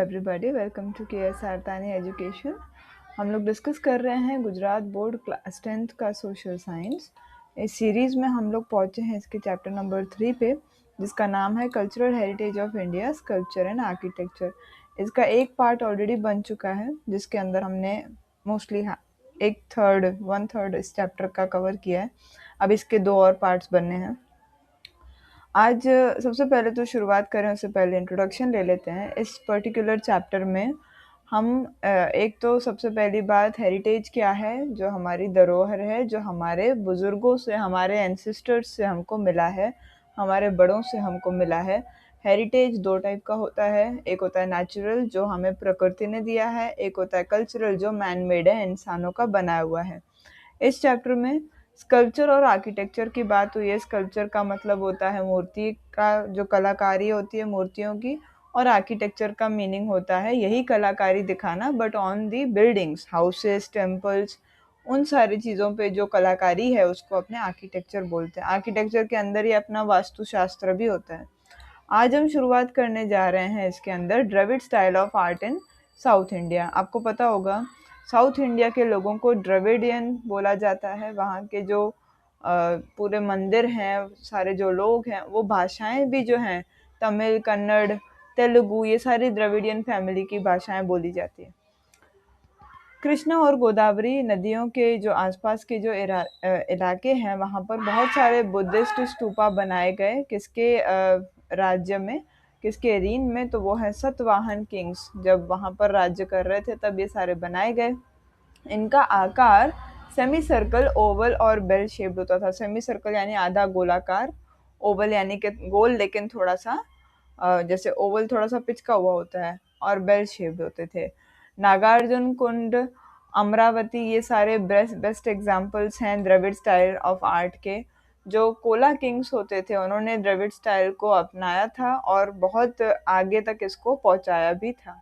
Everybody, welcome to KS Artani education. हम लोग discuss कर रहे हैं गुजरात बोर्ड क्लास 10th का सोशल साइंस। इस सीरीज़ में हम लोग पहुँचे हैं इसके चैप्टर नंबर 3 पे, जिसका नाम है cultural heritage of India, sculpture and architecture. इसका एक पार्ट ऑलरेडी बन चुका है, जिसके अंदर हमने मोस्टली वन थर्ड इस चैप्टर का कवर किया है। अब इसके 2 और पार्ट्स बनने हैं। आज सबसे पहले तो शुरुआत करें उससे पहले इंट्रोडक्शन ले लेते हैं। इस पर्टिकुलर चैप्टर में हम एक तो सबसे पहली बात हेरिटेज क्या है, जो हमारी धरोहर है, जो हमारे बुज़ुर्गों से, हमारे एंसेस्टर्स से हमको मिला है, हमारे बड़ों से हमको मिला है। हेरिटेज 2 टाइप का होता है, एक होता है नेचुरल जो हमें प्रकृति ने दिया है, एक होता है कल्चरल जो मैन मेड है, इंसानों का बनाया हुआ है। इस चैप्टर में स्कल्पचर और आर्किटेक्चर की बात हुई है। स्कल्पचर का मतलब होता है मूर्ति का जो कलाकारी होती है मूर्तियों की, और आर्किटेक्चर का मीनिंग होता है यही कलाकारी दिखाना, but on the buildings, houses, temples, उन सारी चीज़ों पे जो कलाकारी है उसको अपने आर्किटेक्चर बोलते हैं। आर्किटेक्चर के अंदर ही अपना वास्तुशास्त्र भी होता है। आज हम शुरुआत करने जा रहे हैं इसके अंदर Dravida style of art in South India. आपको पता होगा साउथ इंडिया के लोगों को द्रविडियन बोला जाता है। वहाँ के जो पूरे मंदिर हैं, सारे जो लोग हैं, वो भाषाएं भी जो हैं तमिल, कन्नड़, तेलुगु, ये सारी द्रविडियन फैमिली की भाषाएं बोली जाती है। कृष्णा और गोदावरी नदियों के जो आसपास के जो इलाके हैं, वहाँ पर बहुत सारे बुद्धिस्ट स्तूपा बनाए गए। किसके राज्य में, किसके रीन में, तो वो है सतवाहन किंग्स। जब वहाँ पर राज्य कर रहे थे तब ये सारे बनाए गए। इनका आकार सेमी सर्कल, ओवल और बेल शेप्ड होता था। सेमी सर्कल यानी आधा गोलाकार, ओवल यानी कि गोल लेकिन थोड़ा सा जैसे ओवल थोड़ा सा पिचका हुआ होता है, और बेल शेप्ड होते थे। नागार्जुन कुंड, अमरावती, ये सारे बेस्ट एग्जाम्पल्स हैं द्रविड़ स्टाइल ऑफ आर्ट के। जो कोला किंग्स होते थे उन्होंने द्रविड़ स्टाइल को अपनाया था और बहुत आगे तक इसको पहुंचाया भी था।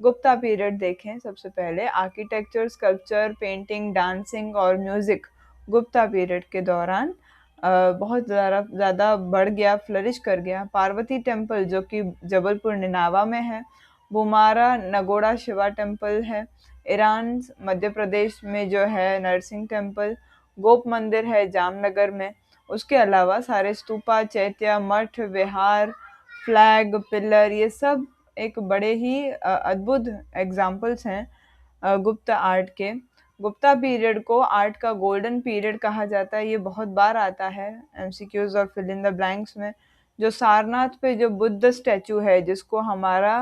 गुप्ता पीरियड देखें सबसे पहले। आर्किटेक्चर, स्कल्पचर, पेंटिंग, डांसिंग और म्यूजिक गुप्ता पीरियड के दौरान बहुत ज़्यादा बढ़ गया, फ्लरिश कर गया। पार्वती टेम्पल जो कि जबलपुर निनावा में है, बुमारा नगोड़ा शिवा टेम्पल है। ईरान मध्य प्रदेश में जो है नरसिंह टेम्पल, गोप मंदिर है जामनगर में। उसके अलावा सारे स्तूपा, चैत्य, मठ, विहार, फ्लैग, पिलर, ये सब एक बड़े ही अद्भुत एग्जाम्पल्स हैं गुप्ता आर्ट के। गुप्ता पीरियड को आर्ट का गोल्डन पीरियड कहा जाता है। ये बहुत बार आता है एमसीक्यूज और फिल इन द ब्लैंक्स में। जो सारनाथ पे जो बुद्ध स्टैचू है, जिसको हमारा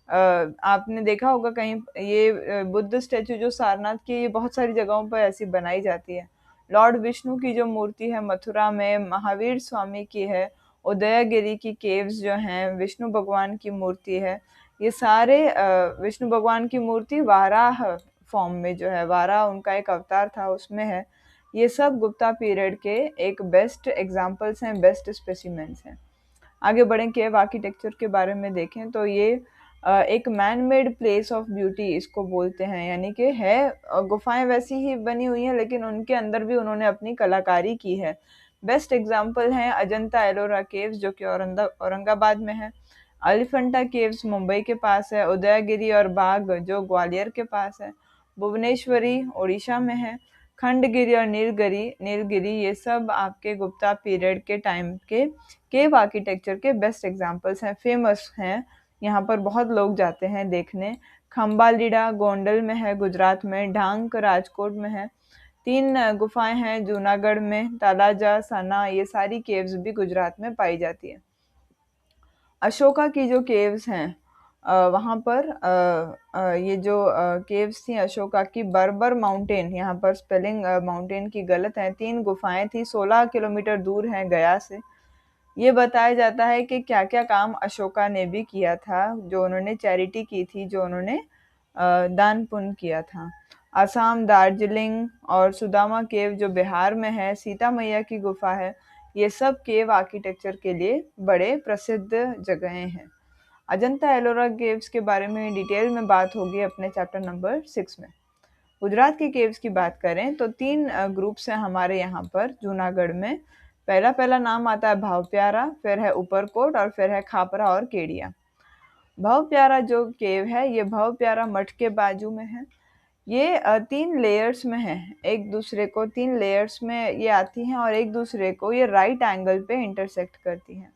आपने देखा होगा कहीं, ये बुद्ध स्टैचू जो सारनाथ की, ये बहुत सारी जगहों पर ऐसी बनाई जाती है। लॉर्ड विष्णु की जो मूर्ति है मथुरा में, महावीर स्वामी की है, उदयगिरी की केव्स जो हैं, विष्णु भगवान की मूर्ति है। ये सारे विष्णु भगवान की मूर्ति वाराह फॉर्म में जो है, वाराह उनका एक अवतार था, उसमें है। ये सब गुप्ता पीरियड के एक बेस्ट एग्जाम्पल्स हैं, बेस्ट स्पेसिमेंट्स हैं। आगे बढ़ें, केव आर्किटेक्चर के बारे में देखें तो ये एक man made place of beauty इसको बोलते हैं। यानी कि है गुफाएं वैसी ही बनी हुई हैं, लेकिन उनके अंदर भी उन्होंने अपनी कलाकारी की है। बेस्ट एग्जाम्पल हैं अजंता एलोरा केव्स जो कि औरंगाबाद में है। एलिफेंटा केव्स मुंबई के पास है। उदयगिरी और बाग जो ग्वालियर के पास है। भुवनेश्वरी उड़ीसा में है। खंडगिरी और नीलगिरी ये सब आपके गुप्ता पीरियड के टाइम के केव आर्किटेक्चर के बेस्ट एग्जाम्पल्स हैं, फेमस हैं। यहाँ पर बहुत लोग जाते हैं देखने। खम्बालीड़ा गोंडल में है गुजरात में। ढांक राजकोट में है। 3 गुफाएं हैं जूनागढ़ में। तालाजा, सना, ये सारी केव्स भी गुजरात में पाई जाती है। अशोका की जो केव्स हैं वहाँ पर ये जो केव्स थी अशोका की, बर्बर माउंटेन, यहाँ पर स्पेलिंग माउंटेन की गलत है। 3 गुफाएं थी, 16 किलोमीटर दूर हैं गया से। ये बताया जाता है कि क्या क्या काम अशोका ने भी किया था, जो उन्होंने चैरिटी की थी, जो उन्होंने दान पुण्य किया था। असम, दार्जिलिंग और सुदामा केव जो बिहार में है, सीता मैया की गुफा है, ये सब केव आर्किटेक्चर के लिए बड़े प्रसिद्ध जगहें हैं। अजंता एलोरा केव्स के बारे में डिटेल में बात होगी अपने चैप्टर नंबर 6 में। गुजरात की केव्स की बात करें तो 3 ग्रुप्स हैं हमारे यहाँ पर जूनागढ़ में। पहला नाम आता है भावप्यारा, फिर है ऊपरकोट और फिर है खापरा और केडिया। भव प्यारा जो केव है ये भव प्यारा मठ के बाजू में है। ये 3 लेयर्स में है, एक दूसरे को 3 लेयर्स में ये आती हैं और एक दूसरे को ये राइट एंगल पे इंटरसेक्ट करती हैं।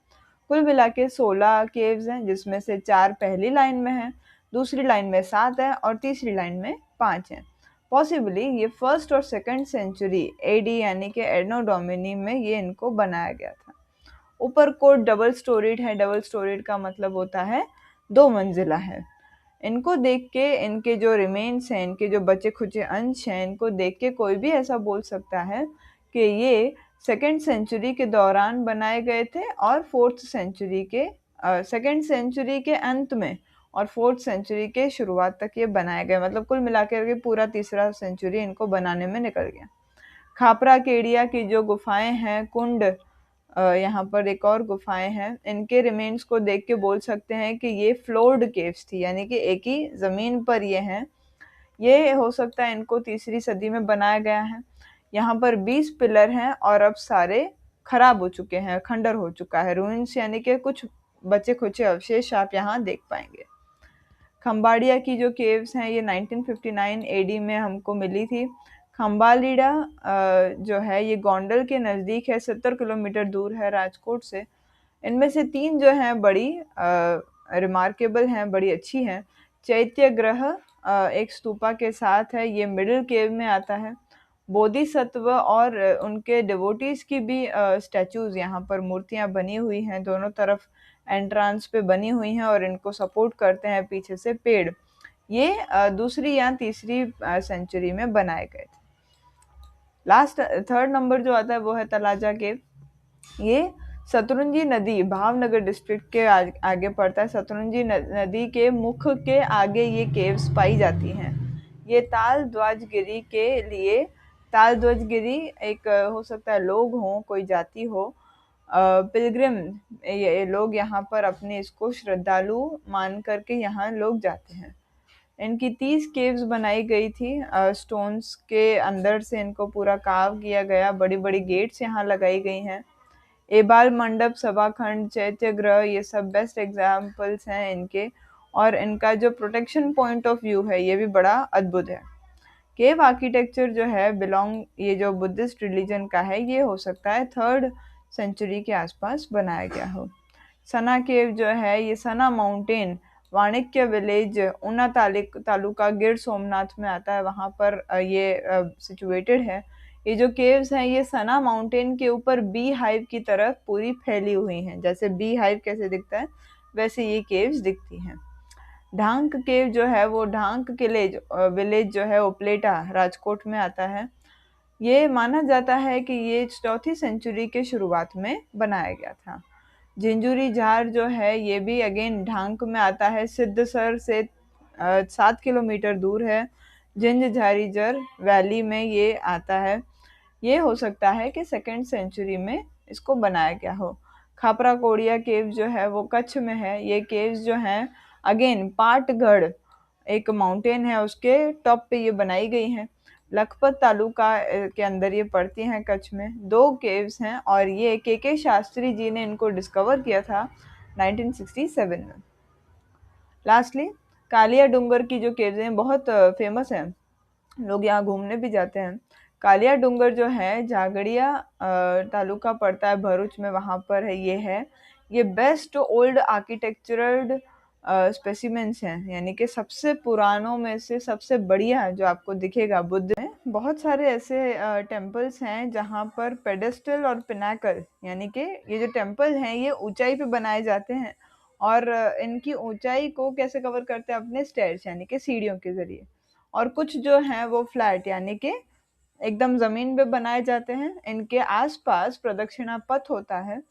कुल मिला के 16 केव्स हैं, जिसमें से 4 पहली लाइन में हैं, दूसरी लाइन में 7 हैं और तीसरी लाइन में 5 हैं। पॉसिबली ये फर्स्ट और सेकंड सेंचुरी एडी यानी कि एनो डोमिनी में ये इनको बनाया गया था। ऊपर कोट डबल स्टोरीड है। डबल स्टोरीड का मतलब होता है 2 मंजिला है। इनको देख के इनके जो रिमेन्स हैं, इनके जो बचे खुचे अंश हैं, इनको देख के कोई भी ऐसा बोल सकता है कि ये सेकेंड सेंचुरी के दौरान बनाए गए थे और फोर्थ सेंचुरी के सेकेंड सेंचुरी के अंत में और फोर्थ सेंचुरी के शुरुआत तक ये बनाए गए। मतलब कुल मिलाकर के पूरा तीसरा सेंचुरी इनको बनाने में निकल गया। खापरा केडिया की जो गुफाएं हैं, कुंड, यहाँ पर एक और गुफाएं हैं, इनके रिमेन्स को देख के बोल सकते हैं कि ये फ्लोर्ड केव्स थी, यानी कि एक ही जमीन पर ये हैं। ये हो सकता है इनको तीसरी सदी में बनाया गया है। यहाँ पर 20 पिलर हैं और अब सारे खराब हो चुके हैं, खंडर हो चुका है। रूइंस यानी कि कुछ बचे खुचे अवशेष आप यहाँ देख पाएंगे। खम्बाड़िया की जो केव्स हैं ये 1959 एडी में हमको मिली थी। खम्बालीड़ा जो है ये गोंडल के नज़दीक है, 70 किलोमीटर दूर है राजकोट से। इनमें से 3 जो हैं बड़ी रिमार्केबल हैं, बड़ी अच्छी हैं। चैत्यग्रह एक स्तूपा के साथ है, ये मिडिल केव में आता है। बोधिसत्व और उनके डिवोटीज की भी स्टैचूज यहाँ पर मूर्तियाँ बनी हुई हैं, दोनों तरफ एंट्रांस पे बनी हुई हैं और इनको सपोर्ट करते हैं पीछे से पेड़। ये दूसरी या तीसरी सेंचुरी में बनाए गए थे। लास्ट थर्ड नंबर जो आता है वो है तलाजा केव। ये शत्रुंजी नदी भावनगर डिस्ट्रिक्ट के आगे पड़ता है। शत्रुंजी नदी के मुख के आगे ये केव्स पाई जाती हैं। ये ताल ध्वजगिरी के लिए, ताल ध्वजगिरी एक हो सकता है लोग हों, कोई जाति हो, पिलग्रिम, ये लोग यहाँ पर अपने इसको श्रद्धालु मान करके यहाँ लोग जाते हैं। इनकी 30 केव्स बनाई गई थी, स्टोन्स के अंदर से इनको पूरा काव किया गया, बड़ी बड़ी गेट्स यहाँ लगाई गई हैं। एबाल मंडप, सभाखंड, चैत्यग्रह, ये सब बेस्ट एग्जाम्पल्स हैं इनके। और इनका जो प्रोटेक्शन पॉइंट ऑफ व्यू है ये भी बड़ा अद्भुत है। केव आर्किटेक्चर जो है बिलोंग, ये जो बुद्धिस्ट रिलीजन का है, ये हो सकता है 3rd सेंचुरी के आसपास बनाया गया हो। सना केव जो है ये सना माउंटेन, वाणिक्य विलेज, ऊना तालुका गिर सोमनाथ में आता है, वहाँ पर ये सिचुएटेड है। ये जो केव्स हैं ये सना माउंटेन के ऊपर बी हाइव की तरफ पूरी फैली हुई हैं। जैसे बी हाइव कैसे दिखता है वैसे ये केव्स दिखती हैं। ढांक केव जो है वो ढांक विलेज जो है उपलेटा राजकोट में आता है। ये माना जाता है कि ये 4th सेंचुरी के शुरुआत में बनाया गया था। झिंझुरी झार जो है ये भी अगेन ढांक में आता है, सिद्धसर से 7 किलोमीटर दूर है। जिंज झारीजर वैली में ये आता है। ये हो सकता है कि 2nd सेंचुरी में इसको बनाया गया हो। खापरा कोडिया केव जो है वो कच्छ में है। ये केव्स जो हैं अगेन पाटगढ़ एक माउंटेन है, उसके टॉप पे ये बनाई गई हैं। लखपत तालुका के अंदर ये पड़ती हैं कच्छ में। 2 केव्स हैं और ये के शास्त्री जी ने इनको डिस्कवर किया था 1967 में। लास्टली कालिया डूंगर की जो केव्स हैं बहुत फेमस हैं, लोग यहाँ घूमने भी जाते हैं। कालिया डूंगर जो है झागड़िया तालुका पड़ता है भरूच में, वहाँ पर है ये बेस्ट ओल्ड आर्किटेक्चरल स्पेसिमेंट्स हैं, यानी कि सबसे पुरानों में से सबसे बढ़िया जो आपको दिखेगा। बुद्ध में बहुत सारे ऐसे टेम्पल्स हैं जहाँ पर पेडेस्टल और पिनाकल, यानी कि ये जो टेम्पल हैं ये ऊंचाई पे बनाए जाते हैं और इनकी ऊंचाई को कैसे कवर करते हैं अपने स्टेयर्स यानी कि सीढ़ियों के जरिए। और कुछ जो हैं वो फ्लैट यानी कि एकदम ज़मीन पे बनाए जाते हैं। इनके आसपास प्रदक्षिणा पथ होता है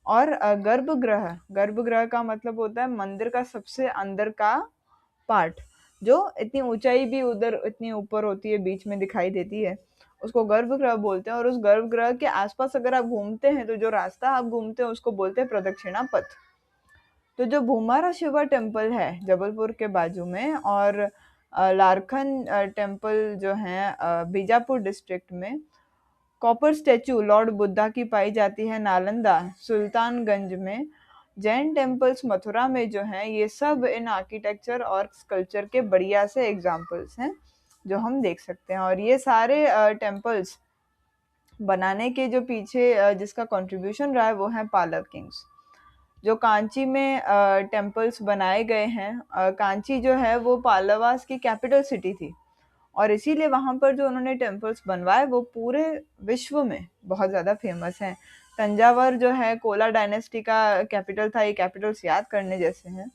और गर्भगृह का मतलब होता है मंदिर का सबसे अंदर का पार्ट, जो इतनी ऊंचाई भी उधर इतनी ऊपर होती है, बीच में दिखाई देती है, उसको गर्भगृह बोलते हैं। और उस गर्भगृह के आसपास अगर आप घूमते हैं तो जो रास्ता आप घूमते हैं उसको बोलते हैं प्रदक्षिणा पथ। तो जो भूमारा शिवा टेम्पल है जबलपुर के बाजू में और लारखन टेम्पल जो है बीजापुर डिस्ट्रिक्ट में, कॉपर स्टैचू लॉर्ड बुद्धा की पाई जाती है नालंदा सुल्तानगंज में। जैन टेम्पल्स मथुरा में जो हैं ये सब इन आर्किटेक्चर और स्कल्पचर के बढ़िया से एग्जाम्पल्स हैं जो हम देख सकते हैं। और ये सारे टेम्पल्स बनाने के जो पीछे जिसका कंट्रीब्यूशन रहा है वो है पालव किंग्स। जो कांची में टेम्पल्स बनाए गए हैं, कांची जो है वो पालवास की कैपिटल सिटी थी और इसीलिए वहाँ पर जो उन्होंने टेम्पल्स बनवाए वो पूरे विश्व में बहुत ज़्यादा फेमस हैं। तंजावर जो है कोला डायनेस्टी का कैपिटल था, ये कैपिटल्स याद करने जैसे हैं।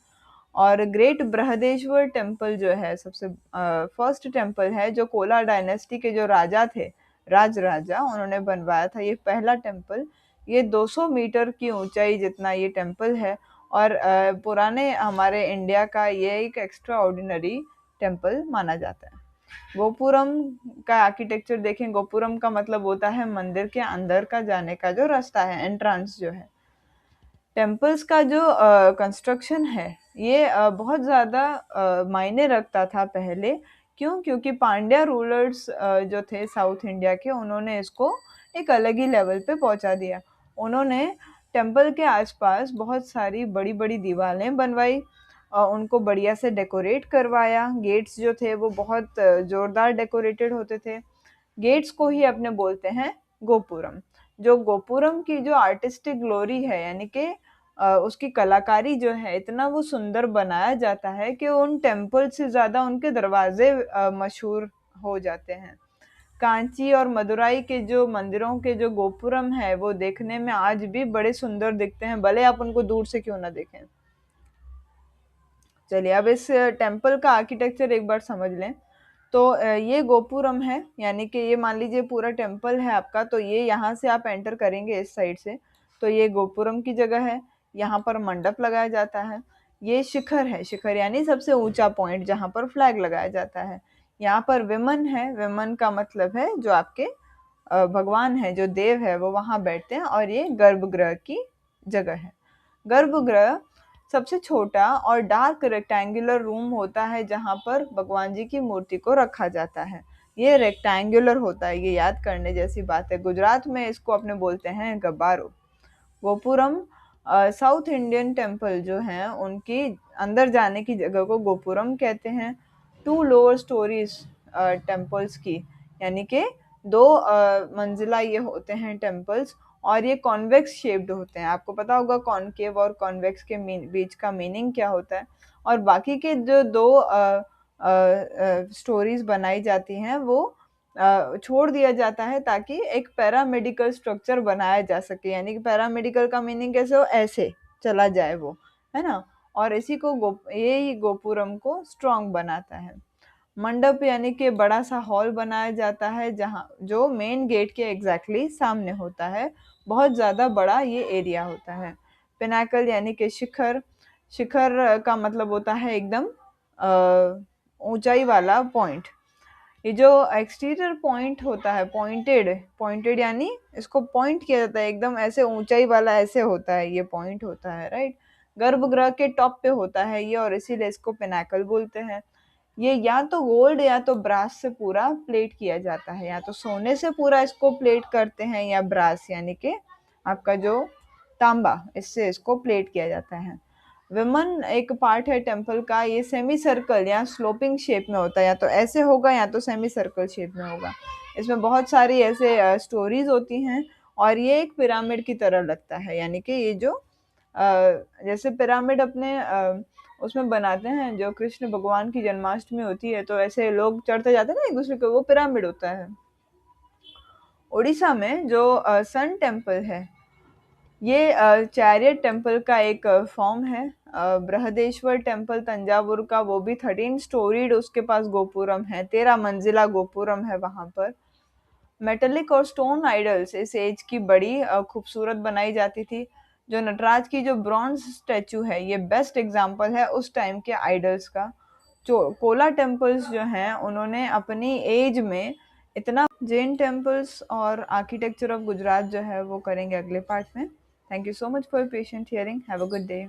और ग्रेट बृहदेश्वर टेम्पल जो है सबसे फर्स्ट टेम्पल है जो कोला डायनेस्टी के जो राजा थे, राजा उन्होंने बनवाया था ये पहला टेम्पल। ये 200 मीटर की ऊंचाई जितना ये टेम्पल है और पुराने हमारे इंडिया का ये एक एक्स्ट्रा ऑर्डिनरी टेम्पल माना जाता है। गोपुरम का आर्किटेक्चर देखें, गोपुरम का मतलब होता है मंदिर के अंदर का जाने का जो रास्ता है, एंट्रेंस जो है। टेम्पल्स का जो कंस्ट्रक्शन है ये बहुत ज़्यादा मायने रखता था पहले। क्यों? क्योंकि पांड्या रूलर्स जो थे साउथ इंडिया के, उन्होंने इसको एक अलग ही लेवल पे पहुंचा दिया। उन्होंने टेम्पल के आसपास बहुत सारी बड़ी बड़ी दीवारें बनवाई, उनको बढ़िया से डेकोरेट करवाया। गेट्स जो थे वो बहुत जोरदार डेकोरेटेड होते थे। गेट्स को ही अपने बोलते हैं गोपुरम। जो गोपुरम की जो आर्टिस्टिक ग्लोरी है यानी कि उसकी कलाकारी जो है, इतना वो सुंदर बनाया जाता है कि उन टेम्पल से ज़्यादा उनके दरवाजे मशहूर हो जाते हैं। कांची और मदुराई के जो मंदिरों के जो गोपुरम है वो देखने में आज भी बड़े सुंदर दिखते हैं, भले आप उनको दूर से क्यों ना देखें। चलिए अब इस टेम्पल का आर्किटेक्चर एक बार समझ लें। तो ये गोपुरम है, यानी कि ये मान लीजिए पूरा टेम्पल है आपका, तो ये यहाँ से आप एंटर करेंगे इस साइड से, तो ये गोपुरम की जगह है। यहाँ पर मंडप लगाया जाता है। ये शिखर है, शिखर यानी सबसे ऊंचा पॉइंट जहाँ पर फ्लैग लगाया जाता है। यहाँ पर विमन है, विमन का मतलब है जो आपके भगवान है, जो देव है वो वहाँ बैठते हैं। और ये गर्भगृह की जगह है। गर्भगृह सबसे छोटा और डार्क रेक्टेंगुलर रूम होता है जहाँ पर भगवान जी की मूर्ति को रखा जाता है। ये रेक्टेंगुलर होता है, ये याद करने जैसी बात है। गुजरात में इसको अपने बोलते हैं गब्बारो। गोपुरम साउथ इंडियन टेम्पल जो हैं उनकी अंदर जाने की जगह को गोपुरम कहते हैं। 2 लोअर स्टोरीज टेम्पल्स की, यानी कि 2 मंजिला ये होते हैं टेम्पल्स, और ये कॉन्वेक्स शेप्ड होते हैं। आपको पता होगा कॉनकेव और कॉन्वेक्स के बीच का मीनिंग क्या होता है। और बाकी के जो 2 स्टोरीज बनाई जाती हैं वो छोड़ दिया जाता है ताकि एक पैरामेडिकल स्ट्रक्चर बनाया जा सके। यानी कि पैरामेडिकल का मीनिंग कैसे हो, ऐसे चला जाए वो, है ना। और इसी को ये ही गोपुरम को स्ट्रॉन्ग बनाता है। मंडप यानी कि बड़ा सा हॉल बनाया जाता है जहाँ जो मेन गेट के एग्जैक्टली सामने होता है। बहुत ज़्यादा बड़ा ये एरिया होता है। पिनाकल यानी कि शिखर, शिखर का मतलब होता है एकदम ऊंचाई वाला पॉइंट। ये जो एक्सटीरियर पॉइंट होता है, पॉइंटेड, पॉइंटेड यानी इसको पॉइंट किया जाता है एकदम ऐसे ऊंचाई वाला, ऐसे होता है, ये पॉइंट होता है, राइट। गर्भगृह के टॉप पे होता है ये, और इसीलिए इसको पिनाकल बोलते हैं। ये या तो गोल्ड या तो ब्रास से पूरा प्लेट किया जाता है, या तो सोने से पूरा इसको प्लेट करते हैं, या ब्रास यानी कि आपका जो तांबा, इससे इसको प्लेट किया जाता है। विमन एक पार्ट है टेम्पल का, ये सेमी सर्कल या स्लोपिंग शेप में होता है, या तो ऐसे होगा या तो सेमी सर्कल शेप में होगा। इसमें बहुत सारी ऐसे स्टोरीज होती हैं और ये एक पिरामिड की तरह लगता है। यानी कि ये जो जैसे पिरामिड अपने उसमें बनाते हैं, जो कृष्ण भगवान की जन्माष्टमी होती है तो ऐसे लोग चढ़ते जाते हैं ना एक दूसरे को, वो पिरामिड होता है। उड़ीसा में जो सन टेम्पल है ये चैरियट टेम्पल का एक फॉर्म है। बृहदेश्वर टेम्पल तंजावुर का, वो भी 13 स्टोरीड उसके पास गोपुरम है, 13 मंजिला गोपुरम है वहाँ पर। मेटेलिक और स्टोन आइडल्स इस एज की बड़ी खूबसूरत बनाई जाती थी। जो नटराज की जो ब्रॉन्ज स्टैचू है ये बेस्ट एग्जाम्पल है उस टाइम के आइडल्स का। जो कोला टेम्पल्स जो हैं उन्होंने अपनी एज में इतना, जैन टेम्पल्स और आर्किटेक्चर ऑफ गुजरात जो है वो करेंगे अगले पार्ट में। Thank you so much for patient hearing. Have a good day.